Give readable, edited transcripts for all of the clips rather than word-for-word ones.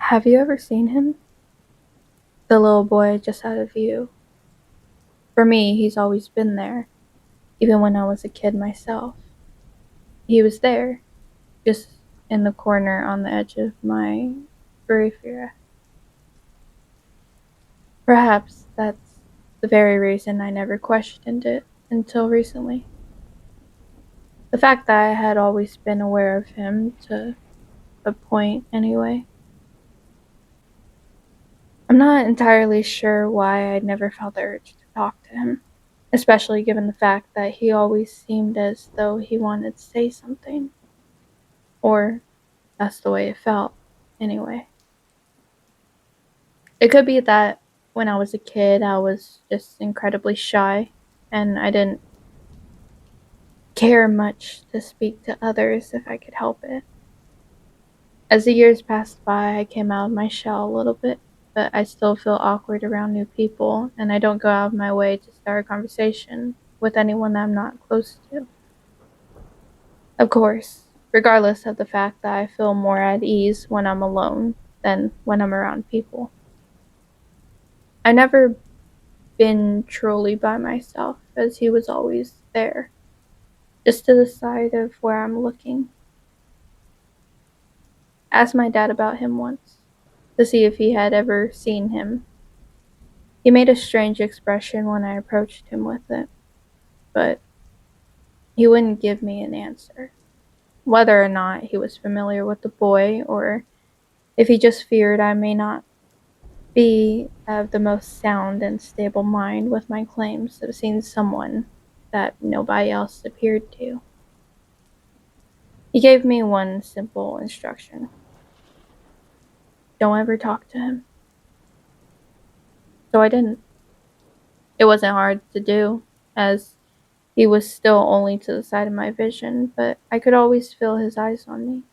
Have you ever seen him? The little boy just out of view. For me, he's always been there, even when I was a kid myself. He was there, just in the corner on the edge of my periphery. Perhaps that's the very reason I never questioned it until recently. The fact that I had always been aware of him to a point, anyway. I'm not entirely sure why I'd never felt the urge to talk to him, especially given the fact that he always seemed as though he wanted to say something. Or that's the way it felt, anyway. It could be that when I was a kid, I was just incredibly shy and I didn't care much to speak to others if I could help it. As the years passed by, I came out of my shell a little bit, but I still feel awkward around new people, and I don't go out of my way to start a conversation with anyone that I'm not close to. Of course, regardless of the fact that I feel more at ease when I'm alone than when I'm around people. I never been truly by myself, as he was always there, just to the side of where I'm looking. I asked my dad about him once, to see if he had ever seen him. He made a strange expression when I approached him with it, but he wouldn't give me an answer. Whether or not he was familiar with the boy, or if he just feared I may not be of the most sound and stable mind with my claims of seeing someone that nobody else appeared to. He gave me one simple instruction: don't ever talk to him. So I didn't. It wasn't hard to do, as he was still only to the side of my vision, but I could always feel his eyes on me.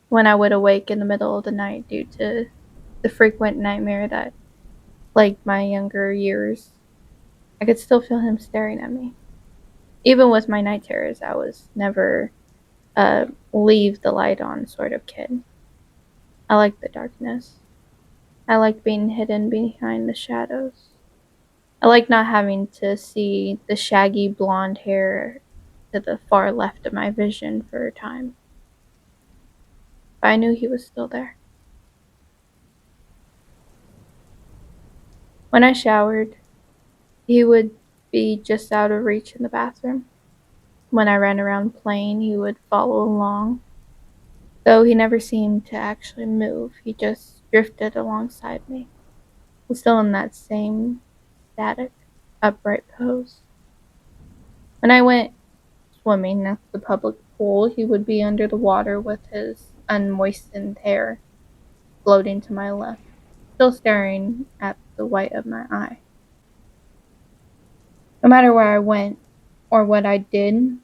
When I would awake in the middle of the night due to the frequent nightmare that plagued my younger years, I could still feel him staring at me. Even with my night terrors, I was never a leave the light on sort of kid. I liked the darkness. I liked being hidden behind the shadows. I liked not having to see the shaggy blonde hair to the far left of my vision for a time. But I knew he was still there. When I showered, he would be just out of reach in the bathroom. When I ran around playing, he would follow along. Though he never seemed to actually move, he just drifted alongside me, still in that same static, upright pose. When I went swimming at the public pool, he would be under the water with his unmoistened hair floating to my left, still staring at the white of my eye. No matter where I went or what I did,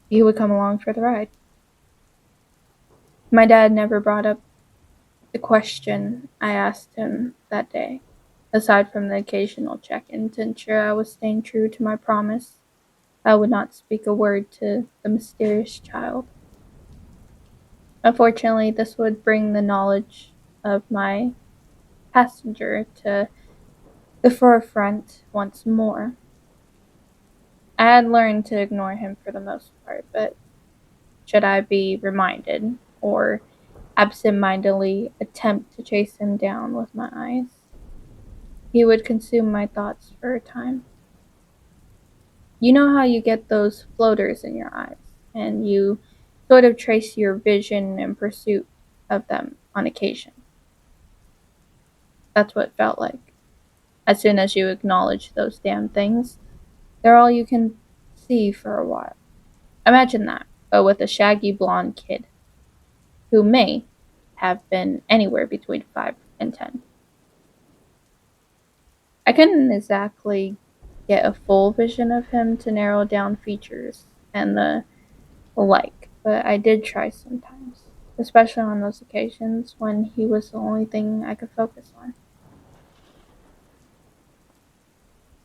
he would come along for the ride. My dad never brought up the question I asked him that day, aside from the occasional check in to ensure I was staying true to my promise. I would not speak a word to the mysterious child. Unfortunately, this would bring the knowledge of my passenger to the forefront once more. I had learned to ignore him for the most part, but should I be reminded, or absent-mindedly attempt to chase him down with my eyes, he would consume my thoughts for a time. You know how you get those floaters in your eyes, and you sort of trace your vision in pursuit of them on occasion. That's what it felt like. As soon as you acknowledge those damn things, they're all you can see for a while. Imagine that, but with a shaggy blonde kid who may have been anywhere between 5 and 10. I couldn't exactly get a full vision of him to narrow down features and the like, but I did try sometimes, especially on those occasions when he was the only thing I could focus on.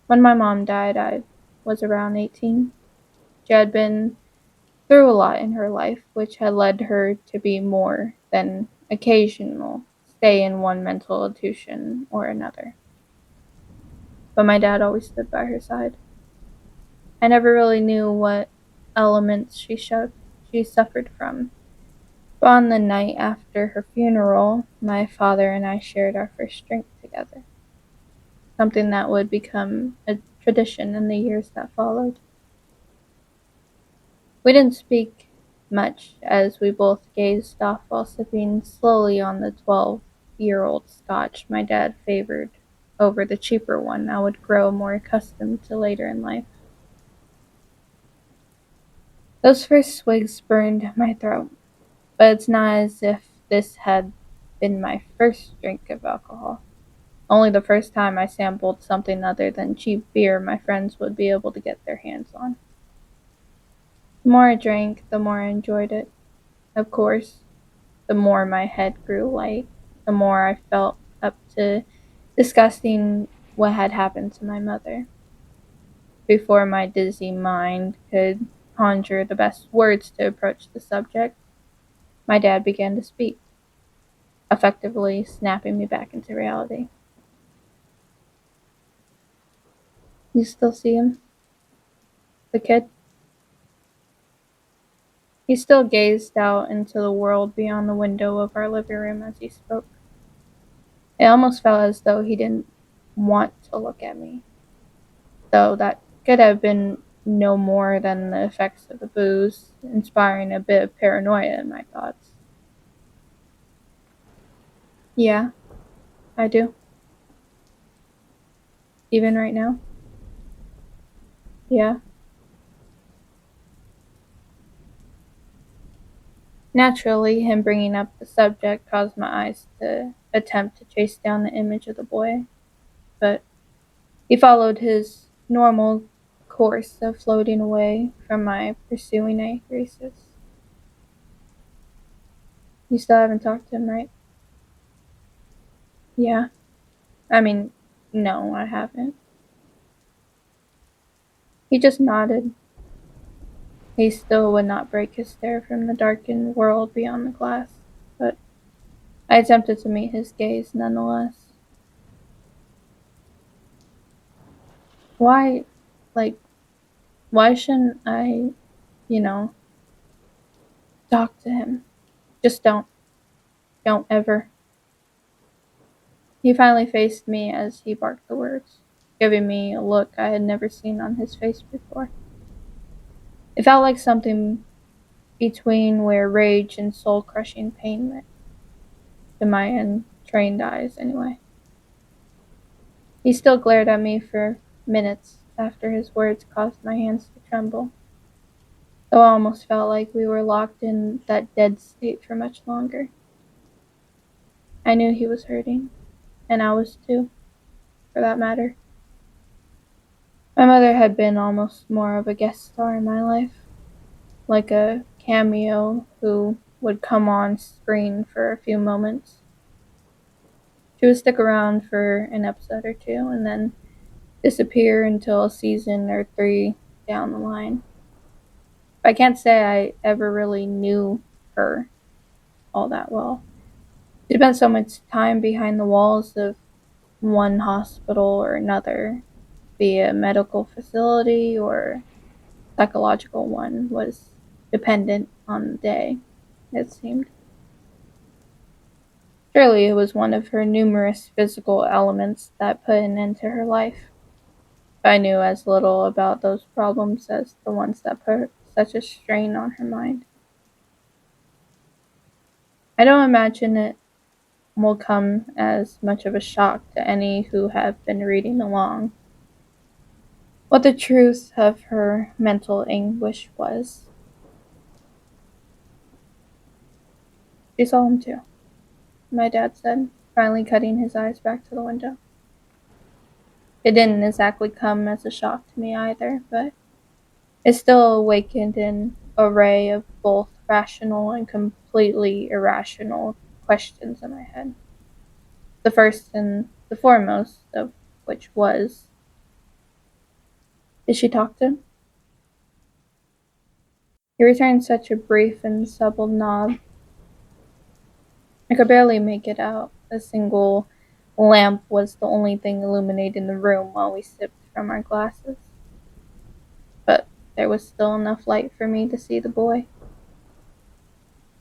When my mom died, I was around 18. She had been through a lot in her life, which had led her to be more than occasional stay in one mental institution or another. But my dad always stood by her side. I never really knew what elements she suffered from. But on the night after her funeral, my father and I shared our first drink together, something that would become a tradition in the years that followed. We didn't speak much as we both gazed off while sipping slowly on the 12-year-old scotch my dad favored over the cheaper one I would grow more accustomed to later in life. Those first swigs burned my throat, but it's not as if this had been my first drink of alcohol. Only the first time I sampled something other than cheap beer my friends would be able to get their hands on. The more I drank, the more I enjoyed it. Of course, the more my head grew light, the more I felt up to discussing what had happened to my mother. Before my dizzy mind could conjure the best words to approach the subject, my dad began to speak, effectively snapping me back into reality. You still see him? The kid? He still gazed out into the world beyond the window of our living room as he spoke. It almost felt as though he didn't want to look at me, though that could have been no more than the effects of the booze, inspiring a bit of paranoia in my thoughts. Yeah, I do. Even right now? Yeah. Naturally, him bringing up the subject caused my eyes to attempt to chase down the image of the boy, but he followed his normal course of floating away from my pursuing graces. You still haven't talked to him, right? Yeah. I mean, no, I haven't. He just nodded. He still would not break his stare from the darkened world beyond the glass, but I attempted to meet his gaze nonetheless. Why, like, why shouldn't I, you know, talk to him? Just don't. Don't ever. He finally faced me as he barked the words, giving me a look I had never seen on his face before. It felt like something between where rage and soul crushing pain met, to my untrained eyes, anyway. He still glared at me for minutes after his words caused my hands to tremble, though I almost felt like we were locked in that dead state for much longer. I knew he was hurting, and I was too, for that matter. My mother had been almost more of a guest star in my life, like a cameo who would come on screen for a few moments. She would stick around for an episode or two and then disappear until a season or three down the line. I can't say I ever really knew her all that well. She spent so much time behind the walls of one hospital or another, be it a medical facility or psychological one, was dependent on the day, it seemed. Surely it was one of her numerous physical elements that put an end to her life. I knew as little about those problems as the ones that put such a strain on her mind. I don't imagine it will come as much of a shock to any who have been reading along what the truth of her mental anguish was. She saw him too, my dad said, finally cutting his eyes back to the window. It didn't exactly come as a shock to me either, but it still awakened an array of both rational and completely irrational questions in my head. The first and the foremost of which was, did she talk to him? He returned such a brief and supple nod I could barely make it out, A single lamp was the only thing illuminating the room while we sipped from our glasses. But there was still enough light for me to see the boy.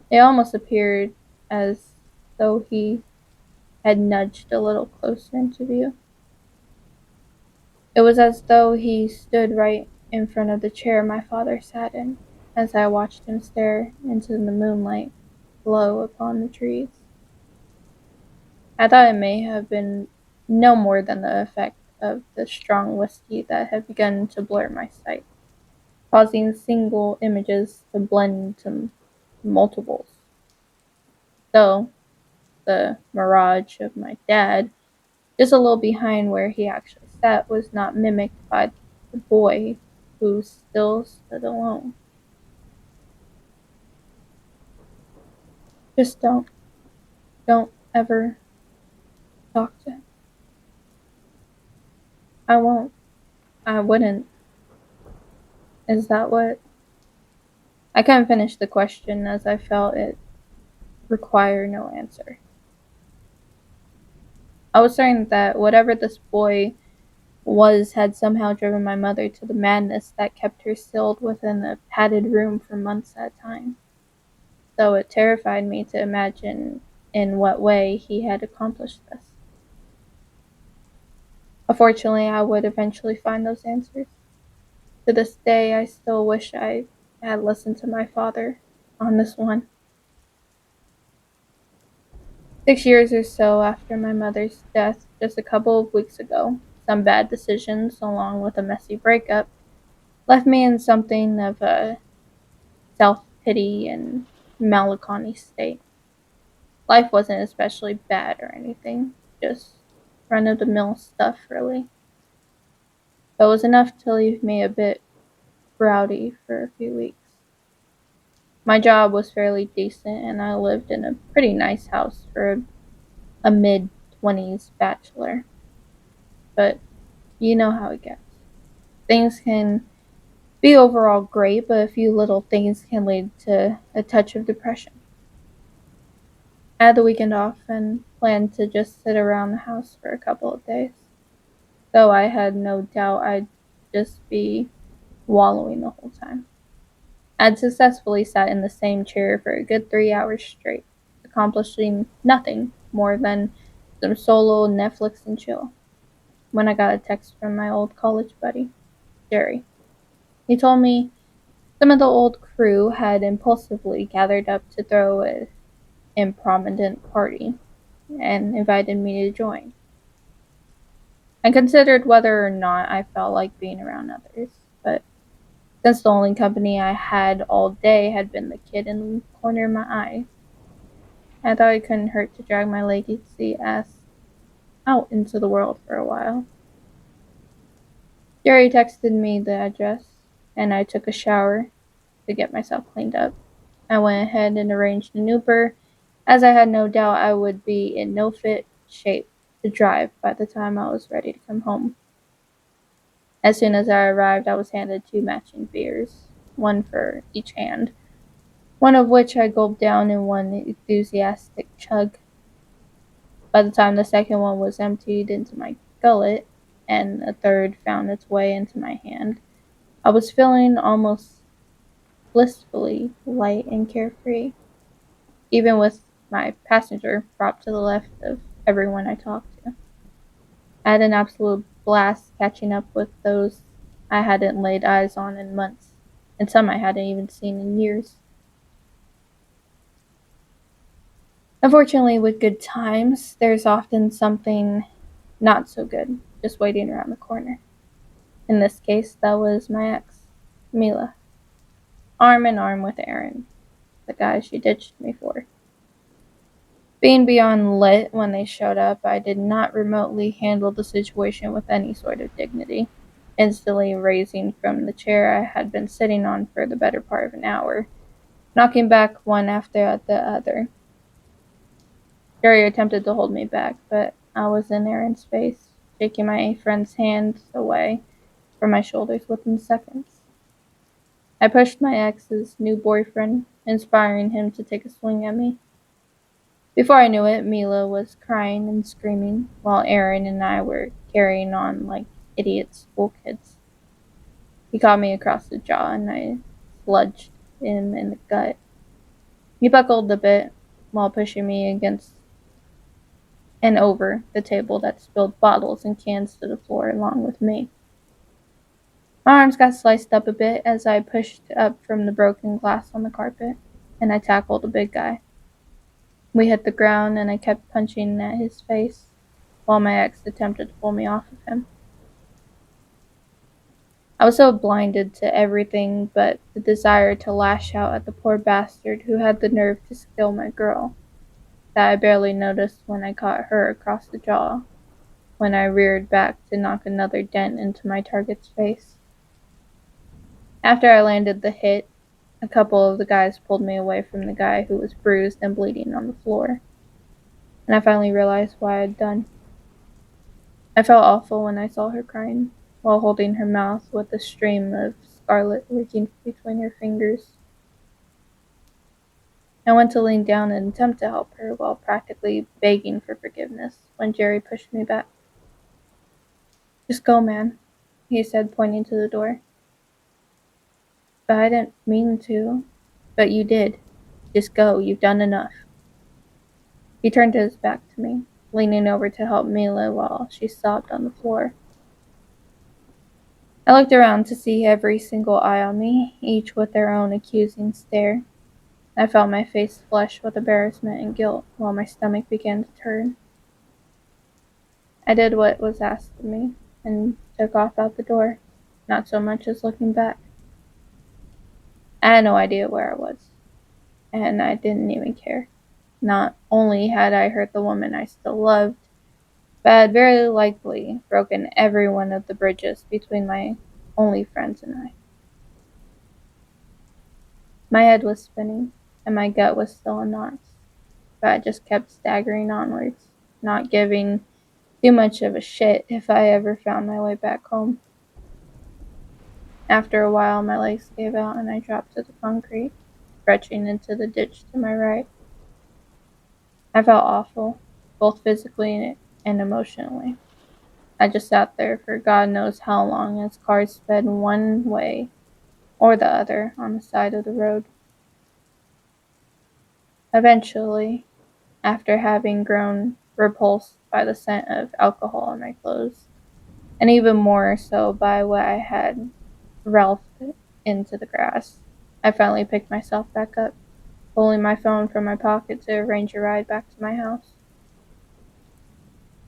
It almost appeared as though he had nudged a little closer into view. It was as though he stood right in front of the chair my father sat in, as I watched him stare into the moonlight glow upon the trees. I thought it may have been no more than the effect of the strong whiskey that had begun to blur my sight, causing single images to blend into multiples. Though the mirage of my dad, just a little behind where he actually sat, was not mimicked by the boy who still stood alone. Just don't ever talk to him. I won't. I wouldn't. Is that what? I couldn't finish the question as I felt it require no answer. I was certain that whatever this boy was had somehow driven my mother to the madness that kept her sealed within a padded room for months at a time, though it terrified me to imagine in what way he had accomplished this. Unfortunately, I would eventually find those answers. To this day, I still wish I had listened to my father on this one. 6 years or so after my mother's death, just a couple of weeks ago, some bad decisions, along with a messy breakup, left me in something of a self pity and melancholy state. Life wasn't especially bad or anything, just run of the mill stuff, really. But it was enough to leave me a bit rowdy for a few weeks. My job was fairly decent, and I lived in a pretty nice house for a mid 20s bachelor. But you know how it gets. Things can be overall great, but a few little things can lead to a touch of depression. I had the weekend off and planned to just sit around the house for a couple of days, though I had no doubt I'd just be wallowing the whole time. I'd successfully sat in the same chair for a good 3 hours straight, accomplishing nothing more than some solo Netflix and chill, when I got a text from my old college buddy, Jerry. He told me some of the old crew had impulsively gathered up to throw an improvident party and invited me to join. I considered whether or not I felt like being around others, but since the only company I had all day had been the kid in the corner of my eye, I thought it couldn't hurt to drag my legacy ass out into the world for a while. Jerry texted me the address, and I took a shower to get myself cleaned up. I went ahead and arranged an Uber, as I had no doubt I would be in no fit shape to drive by the time I was ready to come home. As soon as I arrived, I was handed two matching beers, one for each hand, one of which I gulped down in one enthusiastic chug. By the time the second one was emptied into my gullet, and a third found its way into my hand, I was feeling almost blissfully light and carefree, even with my passenger propped to the left of everyone I talked to. I had an absolute blast catching up with those I hadn't laid eyes on in months, and some I hadn't even seen in years. Unfortunately, with good times, there's often something not so good just waiting around the corner. In this case, that was my ex, Mila, arm in arm with Aaron, the guy she ditched me for. Being beyond lit when they showed up, I did not remotely handle the situation with any sort of dignity, instantly raising from the chair I had been sitting on for the better part of an hour, knocking back one after the other. Jerry attempted to hold me back, but I was in Aaron's face, shaking my friend's hands away from my shoulders within seconds. I pushed my ex's new boyfriend, inspiring him to take a swing at me. Before I knew it, Mila was crying and screaming, while Aaron and I were carrying on like idiot school kids. He caught me across the jaw and I sludged him in the gut. He buckled a bit while pushing me against and over the table that spilled bottles and cans to the floor along with me. My arms got sliced up a bit as I pushed up from the broken glass on the carpet, and I tackled the big guy. We hit the ground and I kept punching at his face while my ex attempted to pull me off of him. I was so blinded to everything but the desire to lash out at the poor bastard who had the nerve to steal my girl that I barely noticed when I caught her across the jaw when I reared back to knock another dent into my target's face. After I landed the hit, a couple of the guys pulled me away from the guy who was bruised and bleeding on the floor, and I finally realized what I had done. I felt awful when I saw her crying, while holding her mouth with a stream of scarlet leaking between her fingers. I went to lean down and attempt to help her while practically begging for forgiveness when Jerry pushed me back. "Just go, man," he said, pointing to the door. "But I didn't mean to." "But you did. Just go, you've done enough." He turned his back to me, leaning over to help Mila while she sobbed on the floor. I looked around to see every single eye on me, each with their own accusing stare. I felt my face flush with embarrassment and guilt while my stomach began to turn. I did what was asked of me and took off out the door, not so much as looking back. I had no idea where I was, and I didn't even care. Not only had I hurt the woman I still loved, but I had very likely broken every one of the bridges between my only friends and I. My head was spinning, and my gut was still in knots, but I just kept staggering onwards, not giving too much of a shit if I ever found my way back home. After a while, my legs gave out and I dropped to the concrete, stretching into the ditch to my right. I felt awful, both physically and emotionally. I just sat there for God knows how long as cars sped one way or the other on the side of the road. Eventually, after having grown repulsed by the scent of alcohol on my clothes, and even more so by what I had ralphed into the grass, I finally picked myself back up, pulling my phone from my pocket to arrange a ride back to my house.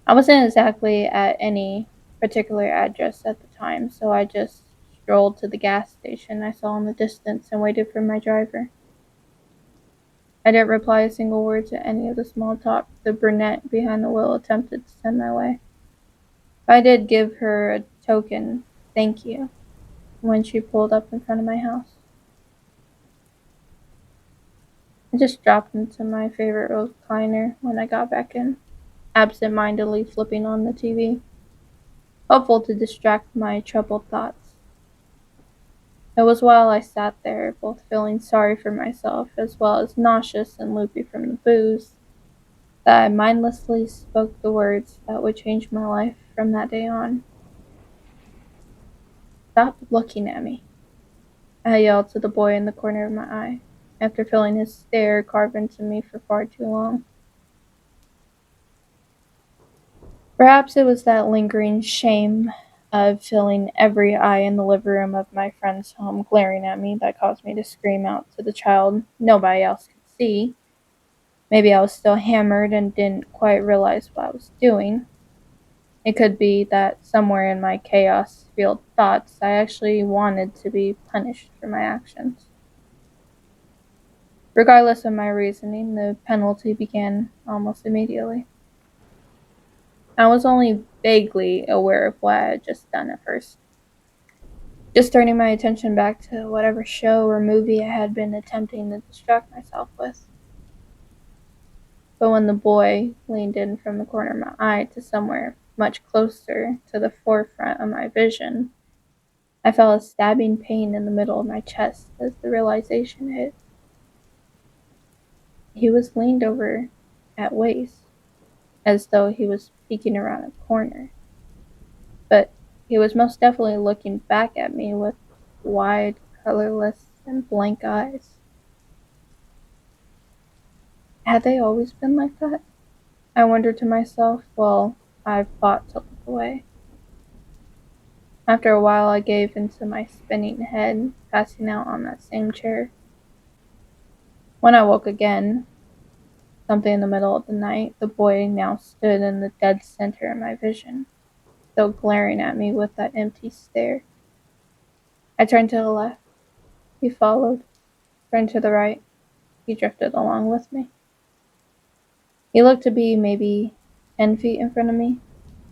I wasn't exactly at any particular address at the time, so I just strolled to the gas station I saw in the distance and waited for my driver. I didn't reply a single word to any of the small talk the brunette behind the wheel attempted to send my way. But I did give her a token thank you when she pulled up in front of my house. I just dropped into my favorite recliner when I got back in, absent-mindedly flipping on the TV, hopeful to distract my troubled thoughts. It was while I sat there, both feeling sorry for myself as well as nauseous and loopy from the booze, that I mindlessly spoke the words that would change my life from that day on. "Stop looking at me," I yelled to the boy in the corner of my eye, after feeling his stare carve into me for far too long. Perhaps it was that lingering shame of feeling every eye in the living room of my friend's home glaring at me that caused me to scream out to the child nobody else could see. Maybe I was still hammered and didn't quite realize what I was doing. It could be that somewhere in my chaos-filled thoughts I actually wanted to be punished for my actions. Regardless of my reasoning, the penalty began almost immediately. I was only vaguely aware of what I had just done at first, just turning my attention back to whatever show or movie I had been attempting to distract myself with. But when the boy leaned in from the corner of my eye to somewhere much closer to the forefront of my vision, I felt a stabbing pain in the middle of my chest as the realization hit. He was leaned over at waist, as though he was peeking around a corner. But he was most definitely looking back at me with wide, colorless, and blank eyes. Had they always been like that? I wondered to myself while I fought to look away. After a while, I gave into my spinning head, passing out on that same chair. When I woke again, something in the middle of the night, the boy now stood in the dead center of my vision, still glaring at me with that empty stare. I turned to the left. He followed. Turned to the right. He drifted along with me. He looked to be maybe 10 feet in front of me,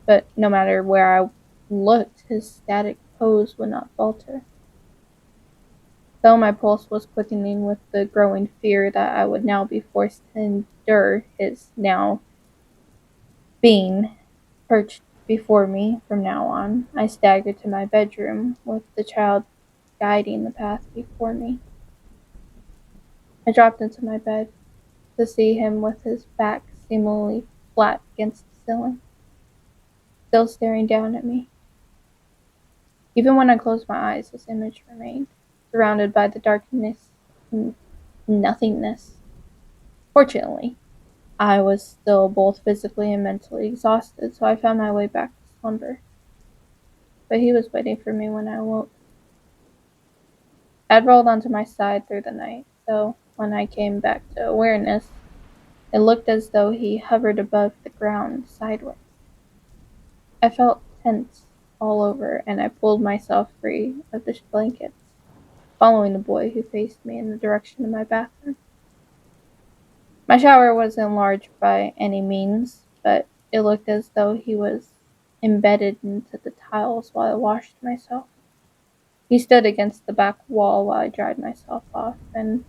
but no matter where I looked, his static pose would not falter. Though my pulse was quickening with the growing fear that I would now be forced to endure his now being perched before me from now on, I staggered to my bedroom with the child guiding the path before me. I dropped into my bed to see him with his back seemingly flat against the ceiling, still staring down at me. Even when I closed my eyes, his image remained, surrounded by the darkness and nothingness. Fortunately, I was still both physically and mentally exhausted, so I found my way back to slumber. But he was waiting for me when I awoke. I'd rolled onto my side through the night, so when I came back to awareness, it looked as though he hovered above the ground sideways. I felt tense all over, and I pulled myself free of the blankets, following the boy who faced me in the direction of my bathroom. My shower wasn't large by any means, but it looked as though he was embedded into the tiles while I washed myself. He stood against the back wall while I dried myself off and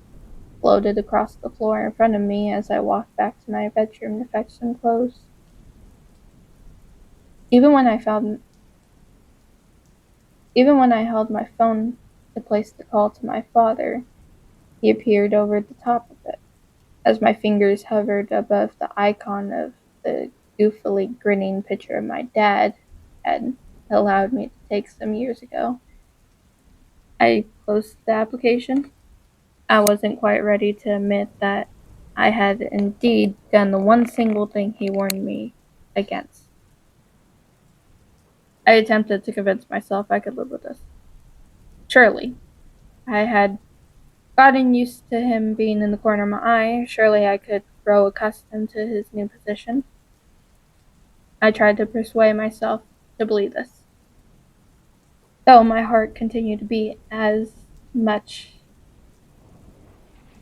floated across the floor in front of me as I walked back to my bedroom to fetch some clothes. Even when I found Even when I held my phone to place the call to my father, he appeared over the top of it, as my fingers hovered above the icon of the goofily grinning picture of my dad had allowed me to take some years ago. I closed the application. I wasn't quite ready to admit that I had indeed done the one single thing he warned me against. I attempted to convince myself I could live with this. Surely, I had gotten used to him being in the corner of my eye. Surely I could grow accustomed to his new position. I tried to persuade myself to believe this, though my heart continued to beat as much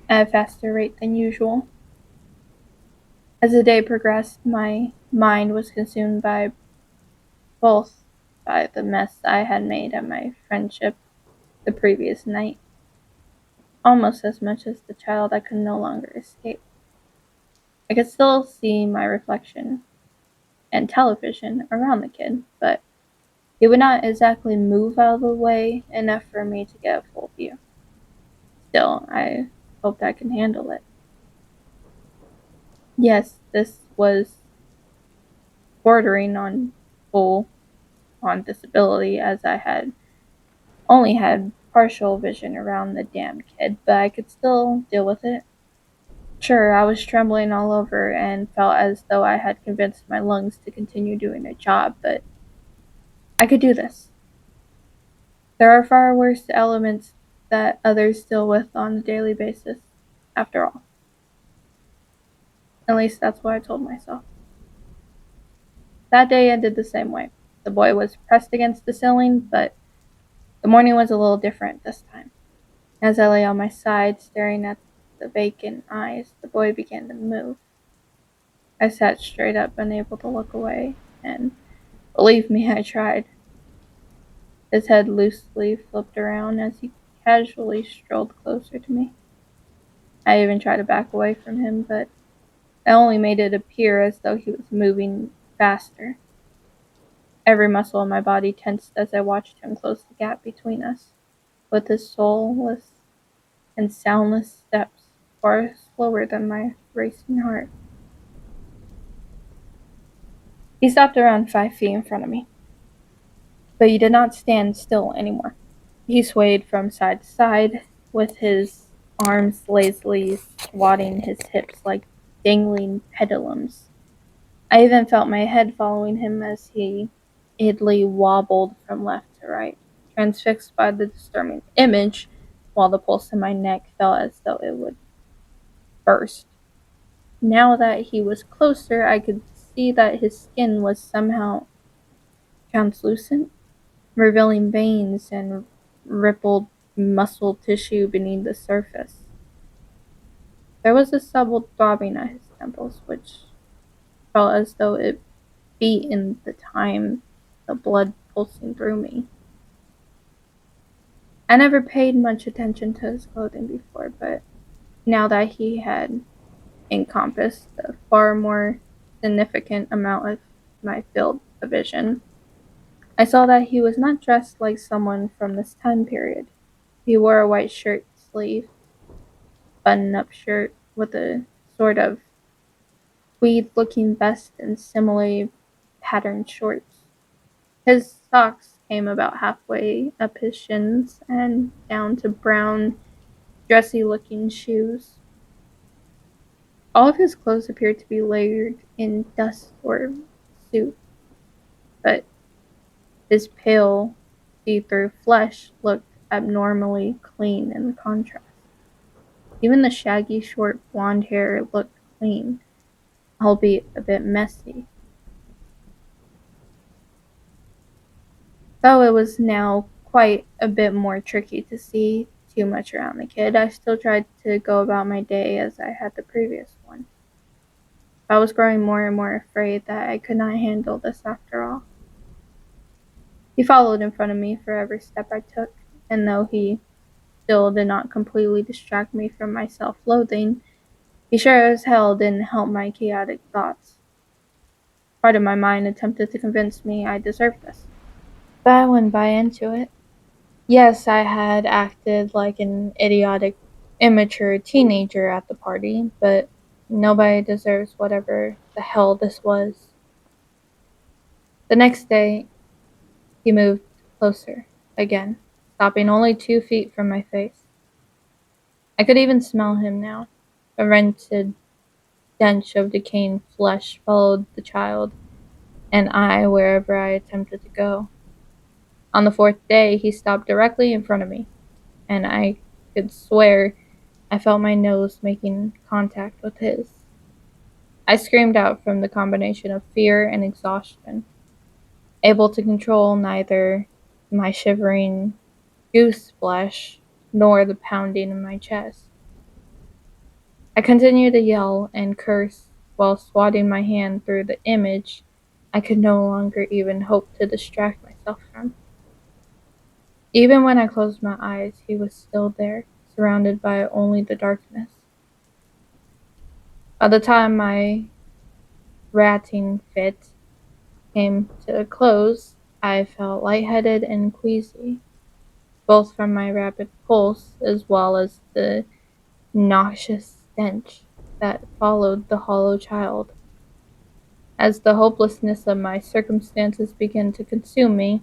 at a faster rate than usual. As the day progressed, my mind was consumed both by the mess I had made at my friendship the previous night, almost as much as the child I could no longer escape. I could still see my reflection and television around the kid, but he would not exactly move out of the way enough for me to get a full view. Still, I hoped I could handle it. Yes, this was bordering on full on disability, as I had only had partial vision around the damn kid, but I could still deal with it. Sure, I was trembling all over and felt as though I had convinced my lungs to continue doing their job, but I could do this. There are far worse elements that others deal with on a daily basis, after all. At least that's what I told myself. That day ended the same way. The boy was pressed against the ceiling, but the morning was a little different this time. As I lay on my side, staring at the vacant eyes, the boy began to move. I sat straight up, unable to look away, and believe me, I tried. His head loosely flipped around as he casually strolled closer to me. I even tried to back away from him, but I only made it appear as though he was moving faster. Every muscle in my body tensed as I watched him close the gap between us, with his soulless and soundless steps far slower than my racing heart. He stopped around 5 feet in front of me, but he did not stand still anymore. He swayed from side to side, with his arms lazily swatting his hips like dangling pendulums. I even felt my head following him as he idly wobbled from left to right, transfixed by the disturbing image, while the pulse in my neck felt as though it would burst. Now that he was closer, I could see that his skin was somehow translucent, revealing veins and rippled muscle tissue beneath the surface. There was a subtle throbbing at his temples, which felt as though it beat in the time, the blood pulsing through me. I never paid much attention to his clothing before, but now that he had encompassed a far more significant amount of my field of vision, I saw that he was not dressed like someone from this time period. He wore a white shirt sleeve, button-up shirt with a sort of tweed-looking vest and similarly patterned shorts. His socks came about halfway up his shins and down to brown, dressy-looking shoes. All of his clothes appeared to be layered in dust or soot, but his pale, see-through flesh looked abnormally clean in contrast. Even the shaggy, short blonde hair looked clean, albeit a bit messy. Though it was now quite a bit more tricky to see too much around the kid, I still tried to go about my day as I had the previous one. I was growing more and more afraid that I could not handle this after all. He followed in front of me for every step I took, and though he still did not completely distract me from my self-loathing, he sure as hell didn't help my chaotic thoughts. Part of my mind attempted to convince me I deserved this, but I wouldn't buy into it. Yes, I had acted like an idiotic, immature teenager at the party, but nobody deserves whatever the hell this was. The next day, he moved closer again, stopping only 2 feet from my face. I could even smell him now. A rented stench of decaying flesh followed the child and I wherever I attempted to go. On the fourth day, he stopped directly in front of me, and I could swear I felt my nose making contact with his. I screamed out from the combination of fear and exhaustion, able to control neither my shivering goose flesh nor the pounding in my chest. I continued to yell and curse while swatting my hand through the image I could no longer even hope to distract myself from. Even when I closed my eyes, he was still there, surrounded by only the darkness. By the time my ratting fit came to a close, I felt lightheaded and queasy, both from my rapid pulse as well as the noxious stench that followed the hollow child. As the hopelessness of my circumstances began to consume me,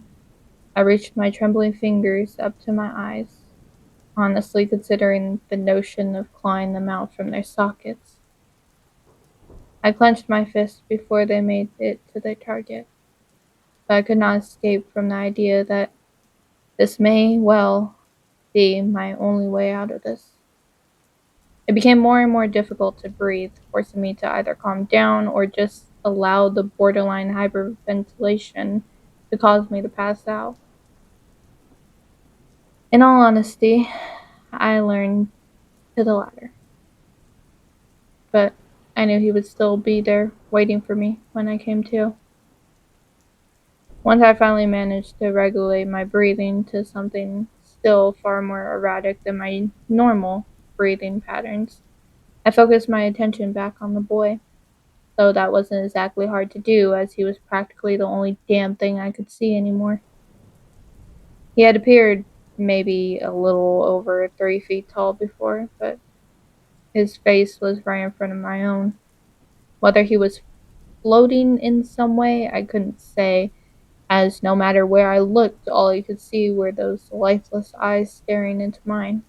I reached my trembling fingers up to my eyes, honestly considering the notion of clawing them out from their sockets. I clenched my fists before they made it to their target, but I could not escape from the idea that this may well be my only way out of this. It became more and more difficult to breathe, forcing me to either calm down or just allow the borderline hyperventilation to cause me to pass out. In all honesty, I learned to the latter, but I knew he would still be there waiting for me when I came to. Once I finally managed to regulate my breathing to something still far more erratic than my normal breathing patterns, I focused my attention back on the boy, though that wasn't exactly hard to do as he was practically the only damn thing I could see anymore. He had appeared maybe a little over 3 feet tall before, but his face was right in front of my own. Whether he was floating in some way. I couldn't say, as no matter where I looked, all I could see were those lifeless eyes staring into mine.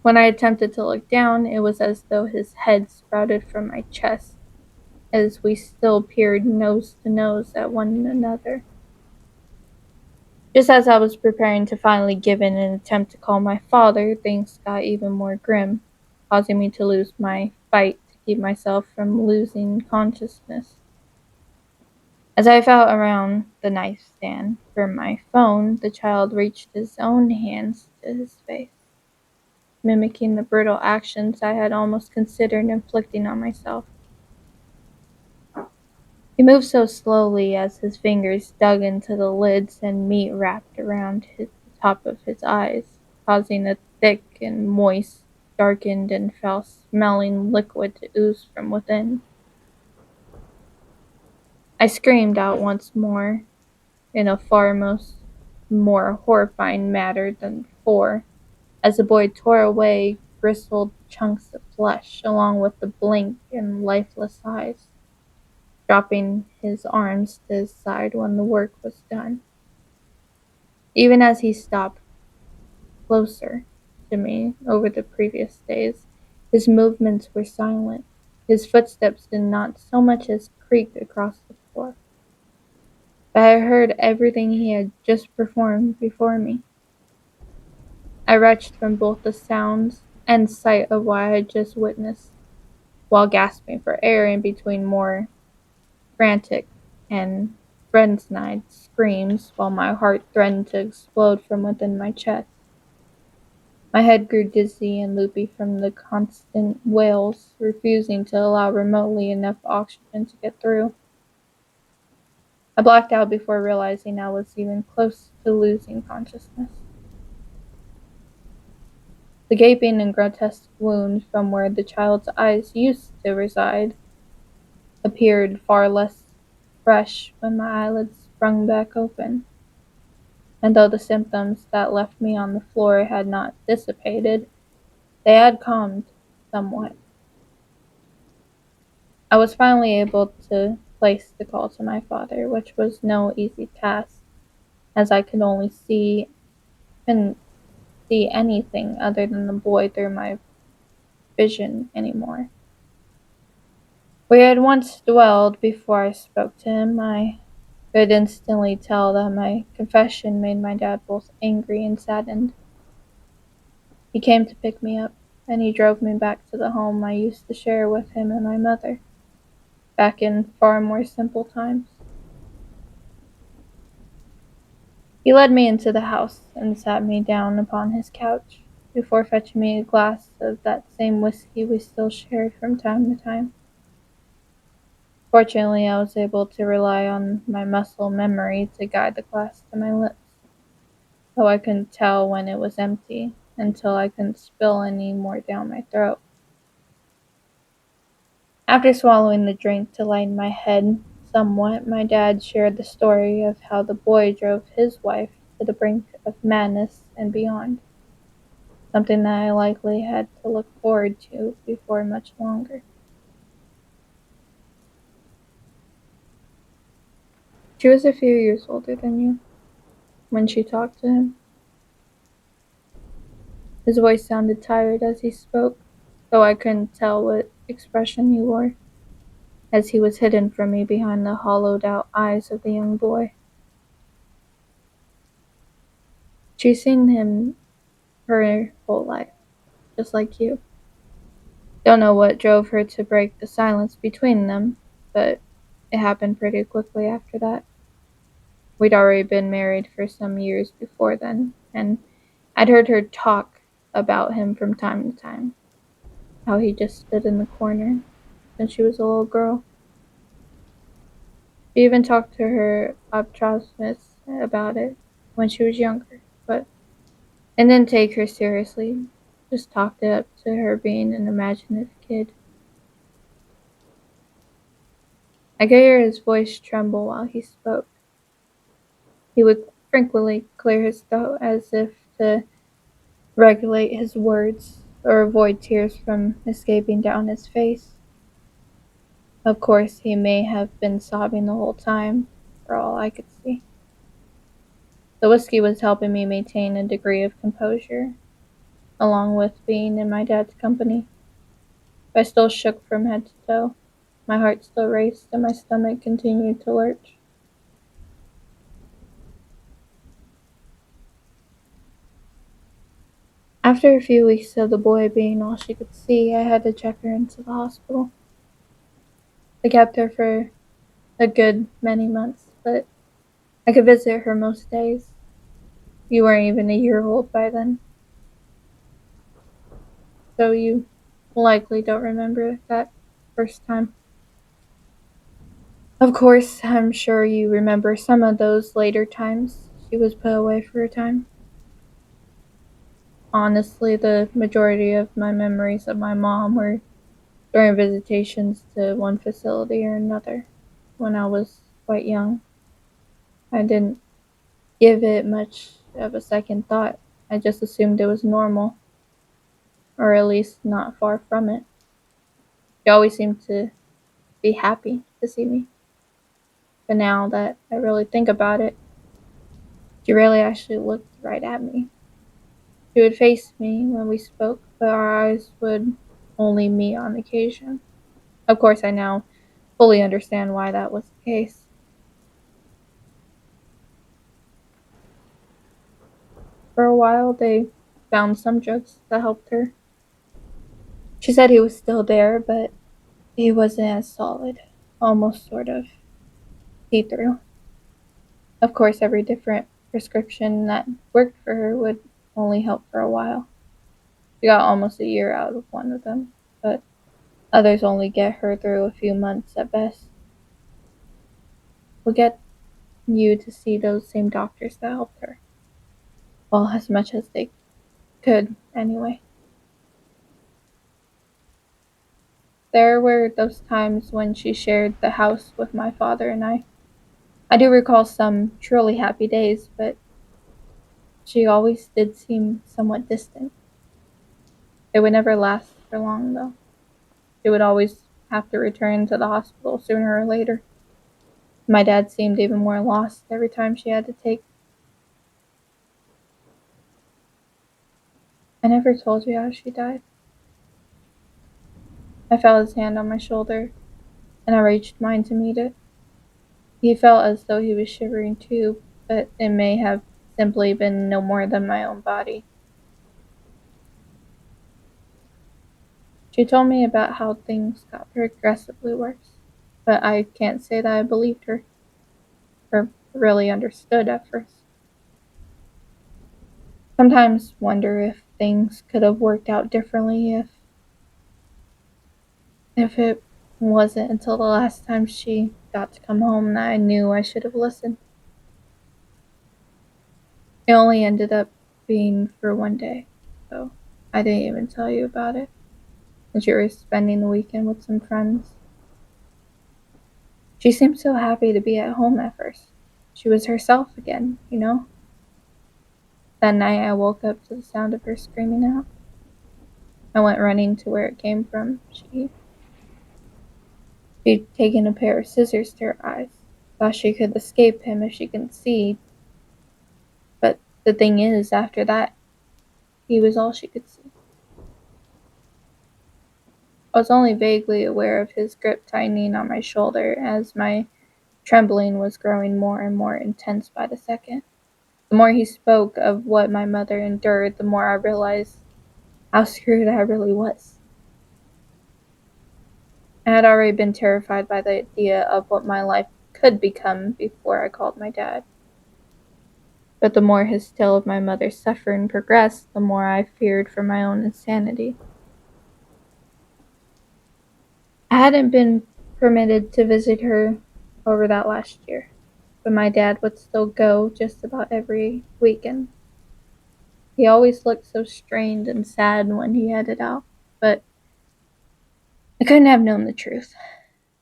When I attempted to look down, it was as though his head sprouted from my chest, as we still peered nose to nose at one another. Just as I was preparing to finally give in and attempt to call my father, things got even more grim, causing me to lose my fight to keep myself from losing consciousness. As I felt around the nightstand for my phone, the child reached his own hands to his face, mimicking the brutal actions I had almost considered inflicting on myself. He moved so slowly as his fingers dug into the lids and meat wrapped around the top of his eyes, causing a thick and moist, darkened and foul-smelling liquid to ooze from within. I screamed out once more, in a far more horrifying manner than before, as the boy tore away bristled chunks of flesh along with the blank and lifeless eyes, dropping his arms to his side when the work was done. Even as he stopped closer to me over the previous days, his movements were silent. His footsteps did not so much as creak across the floor. But I heard everything he had just performed before me. I retched from both the sounds and sight of what I had just witnessed, while gasping for air in between more frantic and frenzied screams, while my heart threatened to explode from within my chest. My head grew dizzy and loopy from the constant wails, refusing to allow remotely enough oxygen to get through. I blacked out before realizing I was even close to losing consciousness. The gaping and grotesque wound from where the child's eyes used to reside appeared far less fresh when my eyelids sprung back open, and though the symptoms that left me on the floor had not dissipated, they had calmed somewhat. I was finally able to place the call to my father, which was no easy task, as I could only couldn't see anything other than the boy through my vision anymore. Where I had once dwelled before I spoke to him, I could instantly tell that my confession made my dad both angry and saddened. He came to pick me up, and he drove me back to the home I used to share with him and my mother, back in far more simple times. He led me into the house and sat me down upon his couch, before fetching me a glass of that same whiskey we still shared from time to time. Fortunately, I was able to rely on my muscle memory to guide the glass to my lips, though I couldn't tell when it was empty until I couldn't spill any more down my throat. After swallowing the drink to lighten my head somewhat, my dad shared the story of how the boy drove his wife to the brink of madness and beyond, something that I likely had to look forward to before much longer. She was a few years older than you when she talked to him. His voice sounded tired as he spoke, though I couldn't tell what expression he wore, as he was hidden from me behind the hollowed out eyes of the young boy. She's seen him her whole life, just like you. Don't know what drove her to break the silence between them, but it happened pretty quickly after that. We'd already been married for some years before then, and I'd heard her talk about him from time to time, how he just stood in the corner since she was a little girl. She even talked to her optometrist about it when she was younger, but and didn't take her seriously, just talked it up to her being an imaginative kid. I could hear his voice tremble while he spoke. He would frequently clear his throat as if to regulate his words or avoid tears from escaping down his face. Of course, he may have been sobbing the whole time, for all I could see. The whiskey was helping me maintain a degree of composure, along with being in my dad's company. But I still shook from head to toe. My heart still raced and my stomach continued to lurch. After a few weeks of the boy being all she could see, I had to check her into the hospital. I kept her for a good many months, but I could visit her most days. You weren't even a year old by then, so you likely don't remember that first time. Of course, I'm sure you remember some of those later times she was put away for a time. Honestly, the majority of my memories of my mom were during visitations to one facility or another when I was quite young. I didn't give it much of a second thought. I just assumed it was normal, or at least not far from it. She always seemed to be happy to see me. But now that I really think about it, she really actually looked right at me. She would face me when we spoke, but our eyes would only meet on occasion. Of course, I now fully understand why that was the case. For a while, they found some drugs that helped her. She said he was still there, but he wasn't as solid, almost sort of see through. Of course, every different prescription that worked for her would only help for a while. She got almost a year out of one of them, but others only get her through a few months at best. We'll get you to see those same doctors that helped her. Well, as much as they could, anyway. There were those times when she shared the house with my father and I. I do recall some truly happy days, but she always did seem somewhat distant. It would never last for long, though. She would always have to return to the hospital sooner or later. My dad seemed even more lost every time she had to take. I never told you how she died. I felt his hand on my shoulder, and I reached mine to meet it. He felt as though he was shivering too, but it may have simply been no more than my own body. She told me about how things got progressively worse, but I can't say that I believed her, or really understood at first. Sometimes wonder if things could have worked out differently if it wasn't until the last time she got to come home that I knew I should have listened. It only ended up being for one day, so I didn't even tell you about it. And she was spending the weekend with some friends. She seemed so happy to be at home at first. She was herself again, you know? That night I woke up to the sound of her screaming out. I went running to where it came from. She'd taken a pair of scissors to her eyes. Thought she could escape him if she could see, but the thing is, after that, he was all she could see. I was only vaguely aware of his grip tightening on my shoulder as my trembling was growing more and more intense by the second. The more he spoke of what my mother endured, the more I realized how screwed I really was. I had already been terrified by the idea of what my life could become before I called my dad. But the more his tale of my mother's suffering progressed, the more I feared for my own insanity. I hadn't been permitted to visit her over that last year, but my dad would still go just about every weekend. He always looked so strained and sad when he headed out, but I couldn't have known the truth.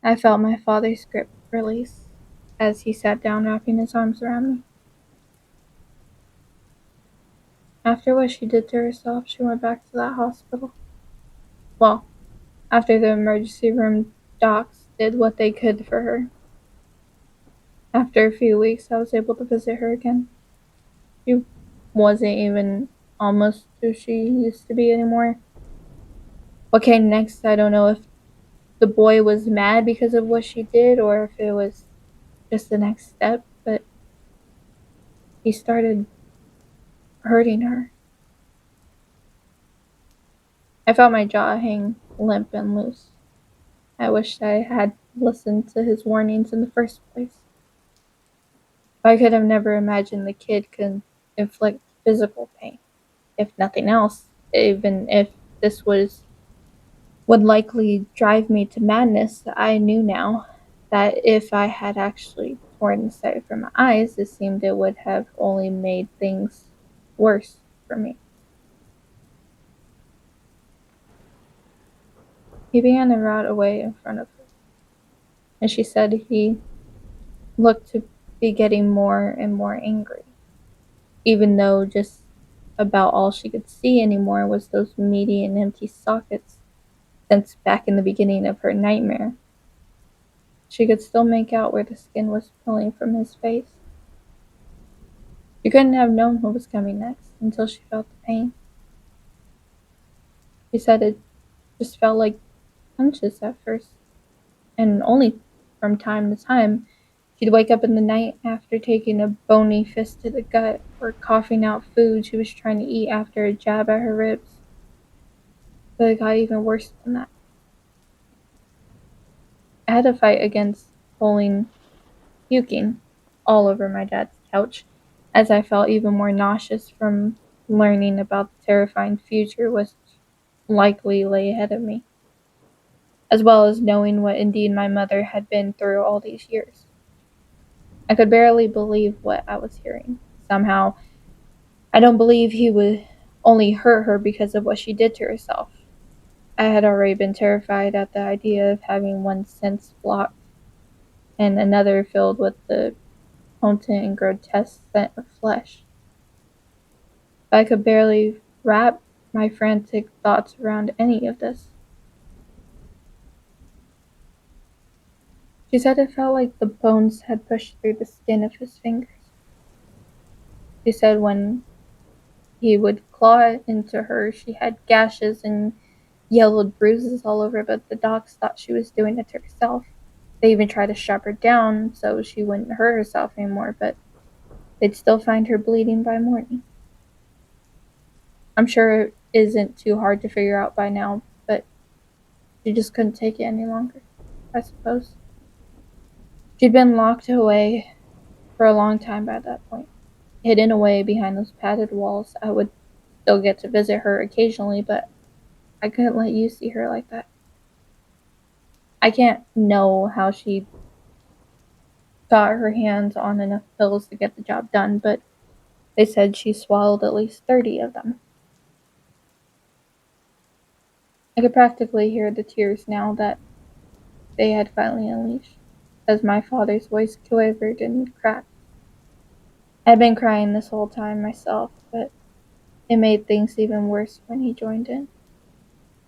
I felt my father's grip release as he sat down, wrapping his arms around me. After what she did to herself, she went back to that hospital. Well, after the emergency room docs did what they could for her. After a few weeks, I was able to visit her again. She wasn't even almost who she used to be anymore. What came next, I don't know if the boy was mad because of what she did or if it was just the next step, but he started hurting her. I felt my jaw hang limp and loose. I wished I had listened to his warnings in the first place. I could have never imagined the kid could inflict physical pain. If nothing else, even if this would likely drive me to madness, I knew now that if I had actually torn the sight from my eyes, it seemed it would have only made things worse for me. He began to rot away in front of her, and she said he looked to be getting more and more angry, even though just about all she could see anymore was those meaty and empty sockets since back in the beginning of her nightmare. She could still make out where the skin was pulling from his face. She couldn't have known what was coming next until she felt the pain. She said it just felt like punches at first, and only from time to time she'd wake up in the night after taking a bony fist to the gut or coughing out food she was trying to eat after a jab at her ribs. But it got even worse than that. I had to fight against puking all over my dad's couch, as I felt even more nauseous from learning about the terrifying future which likely lay ahead of me, as well as knowing what indeed my mother had been through all these years. I could barely believe what I was hearing. Somehow, I don't believe he would only hurt her because of what she did to herself. I had already been terrified at the idea of having one sense blocked and another filled with the potent and grotesque scent of flesh. I could barely wrap my frantic thoughts around any of this. She said it felt like the bones had pushed through the skin of his fingers. She said when he would claw into her, she had gashes and yellowed bruises all over, but the docs thought she was doing it to herself. They even tried to strap her down so she wouldn't hurt herself anymore, but they'd still find her bleeding by morning. I'm sure it isn't too hard to figure out by now, but she just couldn't take it any longer, I suppose. She'd been locked away for a long time by that point, hidden away behind those padded walls. I would still get to visit her occasionally, but I couldn't let you see her like that. I can't know how she got her hands on enough pills to get the job done, but they said she swallowed at least 30 of them. I could practically hear the tears now that they had finally unleashed, as my father's voice quavered and cracked. I'd been crying this whole time myself, but it made things even worse when he joined in.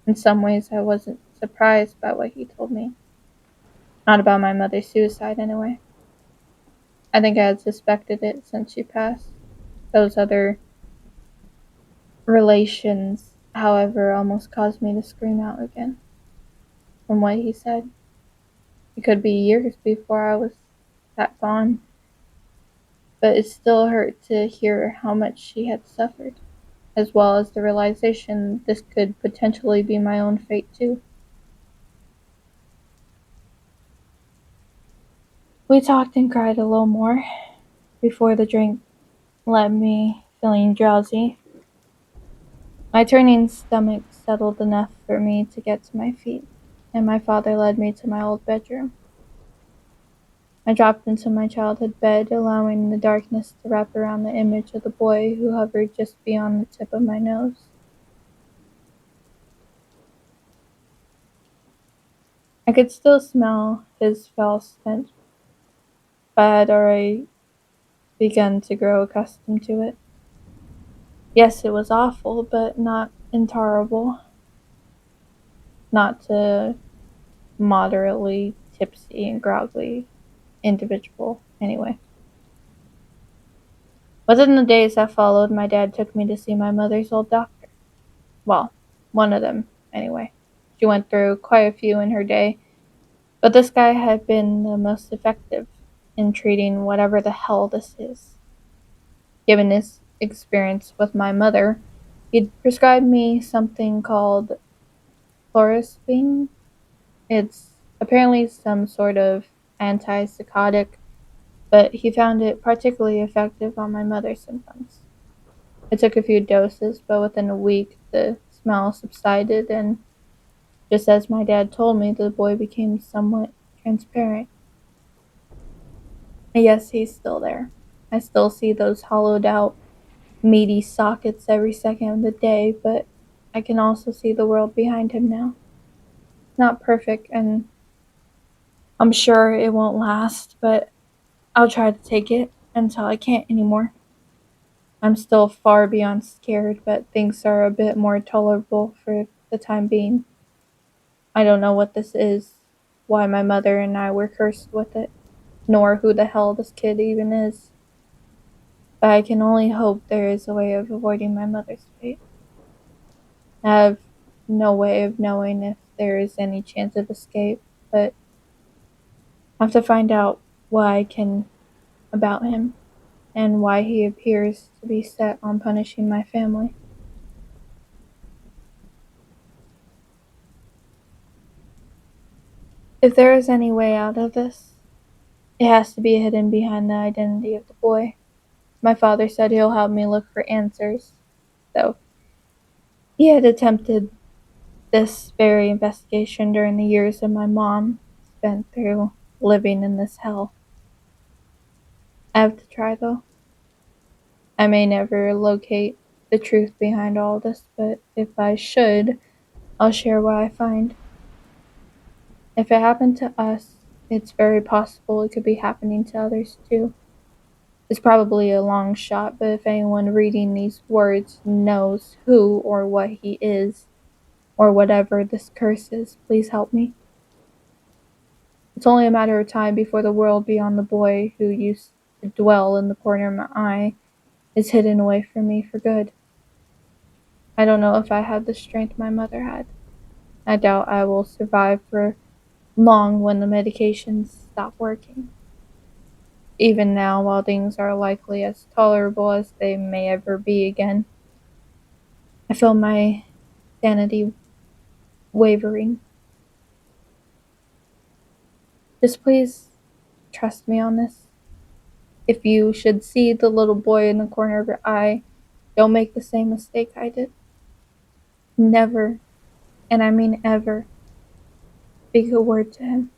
In some ways, I wasn't surprised by what he told me. Not about my mother's suicide, anyway. I think I had suspected it since she passed. Those other relations, however, almost caused me to scream out again. From what he said, it could be years before I was that gone, but it still hurt to hear how much she had suffered, as well as the realization this could potentially be my own fate too. We talked and cried a little more before the drink left me feeling drowsy. My turning stomach settled enough for me to get to my feet, and my father led me to my old bedroom. I dropped into my childhood bed, allowing the darkness to wrap around the image of the boy who hovered just beyond the tip of my nose. I could still smell his foul stench, but I had already begun to grow accustomed to it. Yes, it was awful, but not intolerable, not to moderately tipsy and groggy individual anyway. Within the days that followed, my dad took me to see my mother's old doctor. Well, one of them, anyway. She went through quite a few in her day, but this guy had been the most effective in treating whatever the hell this is. Given his experience with my mother, he'd prescribed me something called chlorospine. It's apparently some sort of antipsychotic, but he found it particularly effective on my mother's symptoms. I took a few doses, but within a week the smell subsided, and just as my dad told me, the boy became somewhat transparent. And yes, he's still there. I still see those hollowed out, meaty sockets every second of the day, but I can also see the world behind him now. Not perfect, and I'm sure it won't last, but I'll try to take it until I can't anymore. I'm still far beyond scared, but things are a bit more tolerable for the time being. I don't know what this is, why my mother and I were cursed with it, nor who the hell this kid even is, but I can only hope there is a way of avoiding my mother's fate. I have no way of knowing if there is any chance of escape, but I have to find out what I can about him and why he appears to be set on punishing my family. If there is any way out of this, it has to be hidden behind the identity of the boy. My father said he'll help me look for answers, though he had attempted this very investigation during the years that my mom spent through living in this hell. I have to try, though. I may never locate the truth behind all this, but if I should, I'll share what I find. If it happened to us, it's very possible it could be happening to others too. It's probably a long shot, but if anyone reading these words knows who or what he is, or whatever this curse is, please help me. It's only a matter of time before the world beyond the boy who used to dwell in the corner of my eye is hidden away from me for good. I don't know if I have the strength my mother had. I doubt I will survive for long when the medications stop working. Even now, while things are likely as tolerable as they may ever be again, I feel my sanity wavering. Just please trust me on this. If you should see the little boy in the corner of your eye, don't make the same mistake I did. Never, and I mean ever, speak a word to him.